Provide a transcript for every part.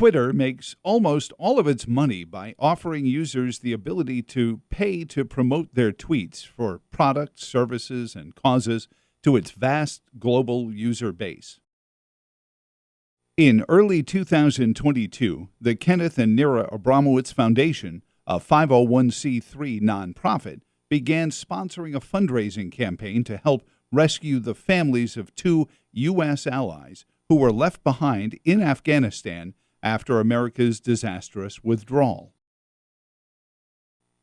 Twitter makes almost all of its money by offering users the ability to pay to promote their tweets for products, services, and causes to its vast global user base. In early 2022, the Kenneth and Nira AbramowitzFoundation, a 501c3 nonprofit, began sponsoring a fundraising campaign to help rescue the families of two U.S. allies who were left behind in Afghanistan after America's disastrous withdrawal.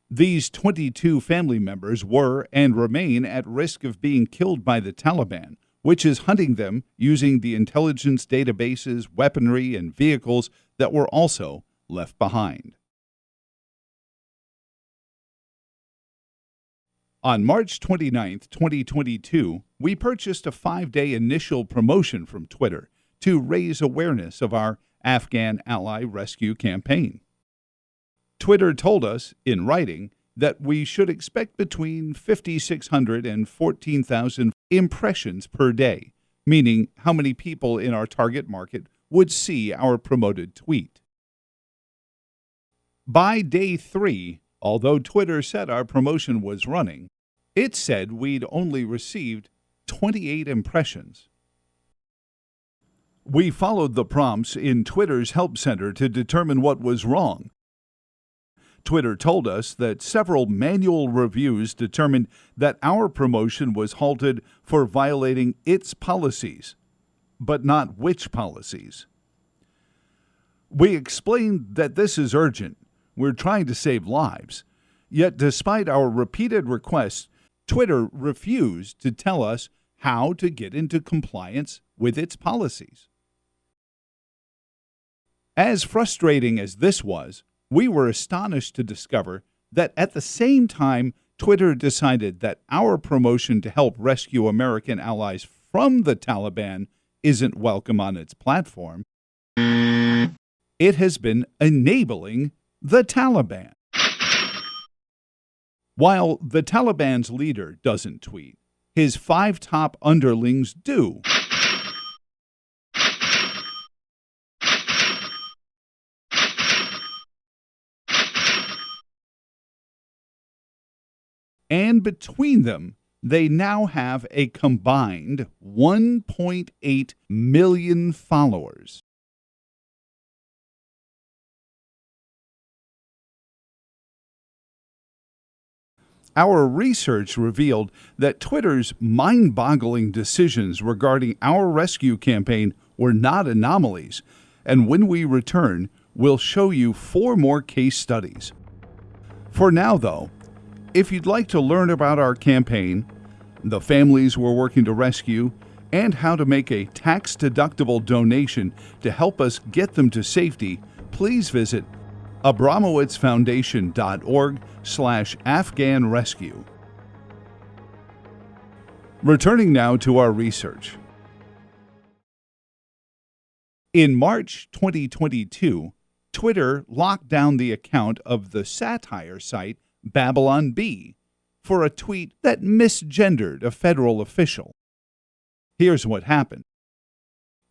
These 22 family members were and remain at risk of being killed by the Taliban, which is hunting them using the intelligence databases, weaponry, and vehicles that were also left behind. On March 29, 2022, we purchased a 5-day initial promotion from Twitter to raise awareness of our Afghan ally rescue campaign. Twitter told us, in writing, that we should expect between 5,600 and 14,000 impressions per day, meaning how many people in our target market would see our promoted tweet. By day 3, although Twitter said our promotion was running, it said we'd only received 28 impressions. We followed the prompts in Twitter's Help Center to determine what was wrong. Twitter told us that several manual reviews determined that our promotion was halted for violating its policies, but not which policies. We explained that this is urgent. We're trying to save lives. Yet, despite our repeated requests, Twitter refused to tell us how to get into compliance with its policies. As frustrating as this was, we were astonished to discover that at the same time Twitter decided that our promotion to help rescue American allies from the Taliban isn't welcome on its platform, it has been enabling the Taliban. While the Taliban's leader doesn't tweet, his 5 top underlings do. And between them, they now have a combined 1.8 million followers. Our research revealed that Twitter's mind-boggling decisions regarding our rescue campaign were not anomalies, and when we return, we'll show you 4 more case studies. For now, though, if you'd like to learn about our campaign, the families we're working to rescue, and how to make a tax-deductible donation to help us get them to safety, please visit AbramowitzFoundation.org/Afghan Rescue. Returning now to our research. In March 2022, Twitter locked down the account of the satire site Babylon Bee for a tweet that misgendered a federal official. Here's what happened.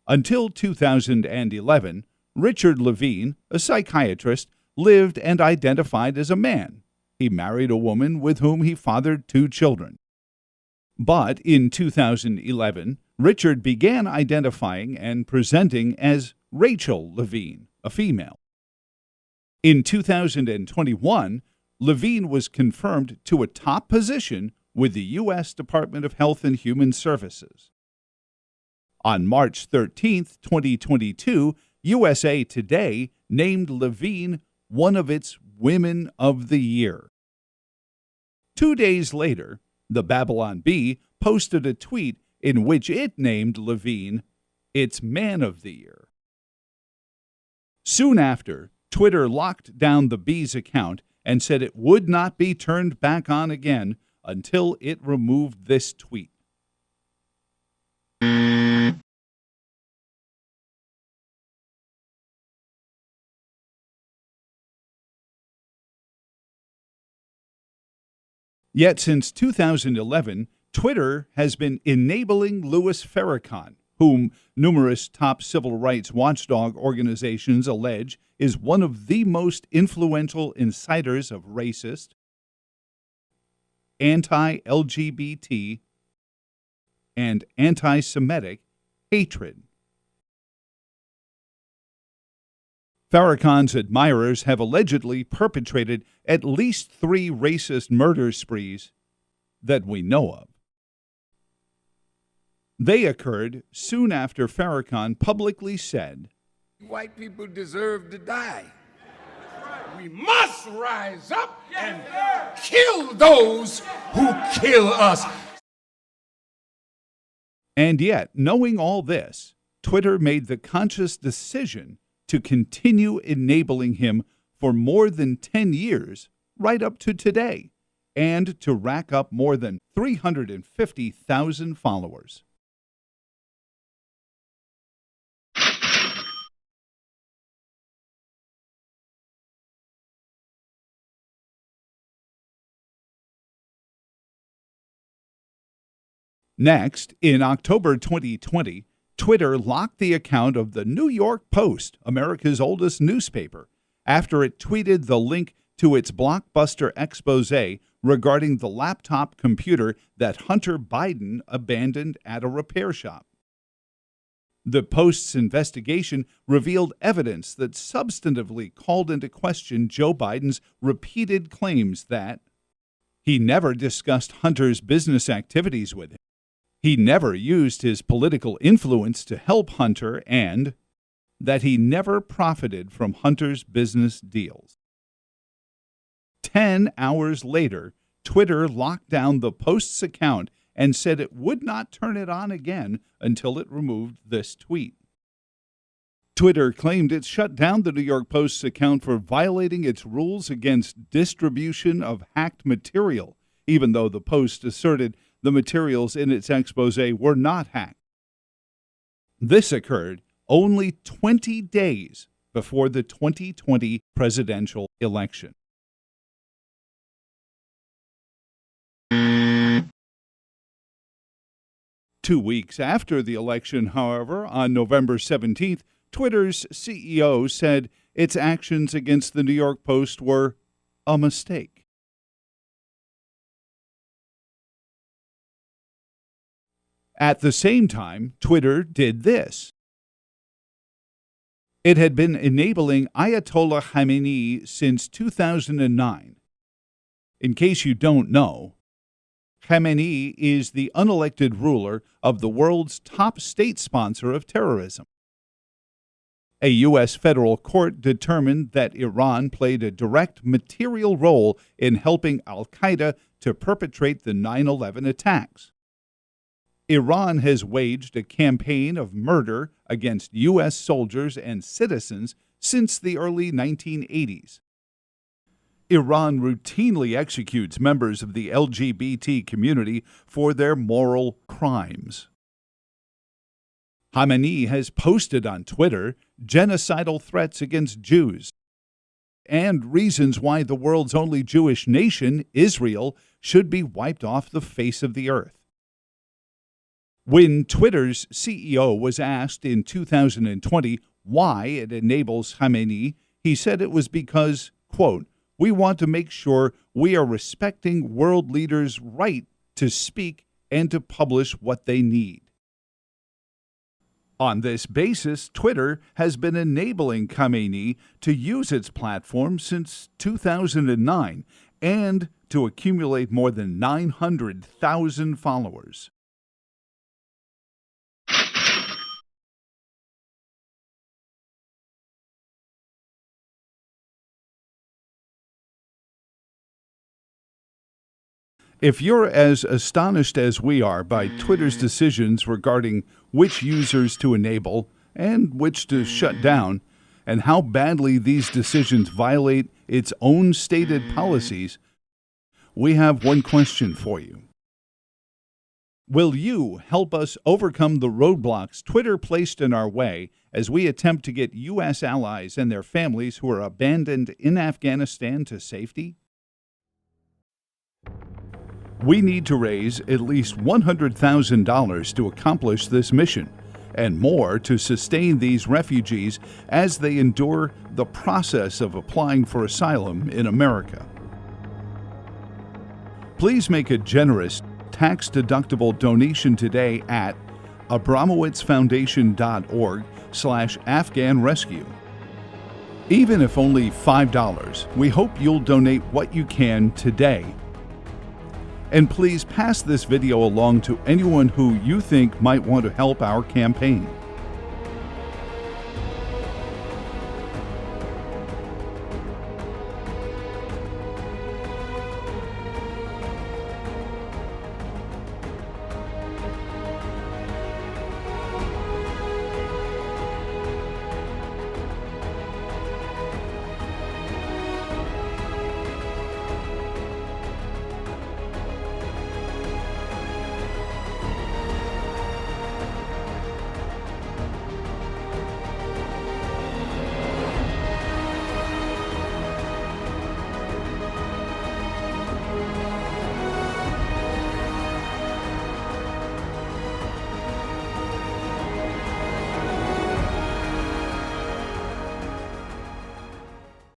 Until 2011, Richard Levine, a psychiatrist, lived and identified as a man. He married a woman with whom he fathered 2 children. But in 2011, Richard began identifying and presenting as Rachel Levine, a female. In 2021, Levine was confirmed to a top position with the U.S. Department of Health and Human Services. On March 13, 2022, USA Today named Levine one of its Women of the Year. 2 days later, the Babylon Bee posted a tweet in which it named Levine its Man of the Year. Soon after, Twitter locked down the Bee's account and said it would not be turned back on again until it removed this tweet. Yet since 2011, Twitter has been enabling Louis Farrakhan, whom numerous top civil rights watchdog organizations allege is one of the most influential inciters of racist, anti-LGBT, and anti-Semitic hatred. Farrakhan's admirers have allegedly perpetrated at least 3 racist murder sprees that we know of. They occurred soon after Farrakhan publicly said, "White people deserve to die. We must rise up and kill those who kill us." And yet, knowing all this, Twitter made the conscious decision to continue enabling him for more than 10 years, right up to today, and to rack up more than 350,000 followers. Next, in October 2020, Twitter locked the account of the New York Post, America's oldest newspaper, after it tweeted the link to its blockbuster expose regarding the laptop computer that Hunter Biden abandoned at a repair shop. The Post's investigation revealed evidence that substantively called into question Joe Biden's repeated claims that he never discussed Hunter's business activities with him, he never used his political influence to help Hunter, and that he never profited from Hunter's business deals. 10 hours later, Twitter locked down the Post's account and said it would not turn it on again until it removed this tweet. Twitter claimed it shut down the New York Post's account for violating its rules against distribution of hacked material, even though the Post asserted the materials in its expose were not hacked. This occurred only 20 days before the 2020 presidential election. Two weeks after the election, however, on November 17th, Twitter's CEO said its actions against the New York Post were a mistake. At the same time, Twitter did this. It had been enabling Ayatollah Khamenei since 2009. In case you don't know, Khamenei is the unelected ruler of the world's top state sponsor of terrorism. A U.S. federal court determined that Iran played a direct material role in helping al-Qaeda to perpetrate the 9/11 attacks. Iran has waged a campaign of murder against U.S. soldiers and citizens since the early 1980s. Iran routinely executes members of the LGBT community for their moral crimes. Khamenei has posted on Twitter genocidal threats against Jews and reasons why the world's only Jewish nation, Israel, should be wiped off the face of the earth. When Twitter's CEO was asked in 2020 why it enables Khamenei, he said it was because, quote, "We want to make sure we are respecting world leaders' right to speak and to publish what they need." On this basis, Twitter has been enabling Khamenei to use its platform since 2009 and to accumulate more than 900,000 followers. If you're as astonished as we are by Twitter's decisions regarding which users to enable and which to shut down, and how badly these decisions violate its own stated policies, we have one question for you. Will you help us overcome the roadblocks Twitter placed in our way as we attempt to get U.S. allies and their families who are abandoned in Afghanistan to safety? We need to raise at least $100,000 to accomplish this mission, and more to sustain these refugees as they endure the process of applying for asylum in America. Please make a generous, tax-deductible donation today at AbramowitzFoundation.org/Afghan Rescue. Even if only $5, we hope you'll donate what you can today. And please pass this video along to anyone who you think might want to help our campaign.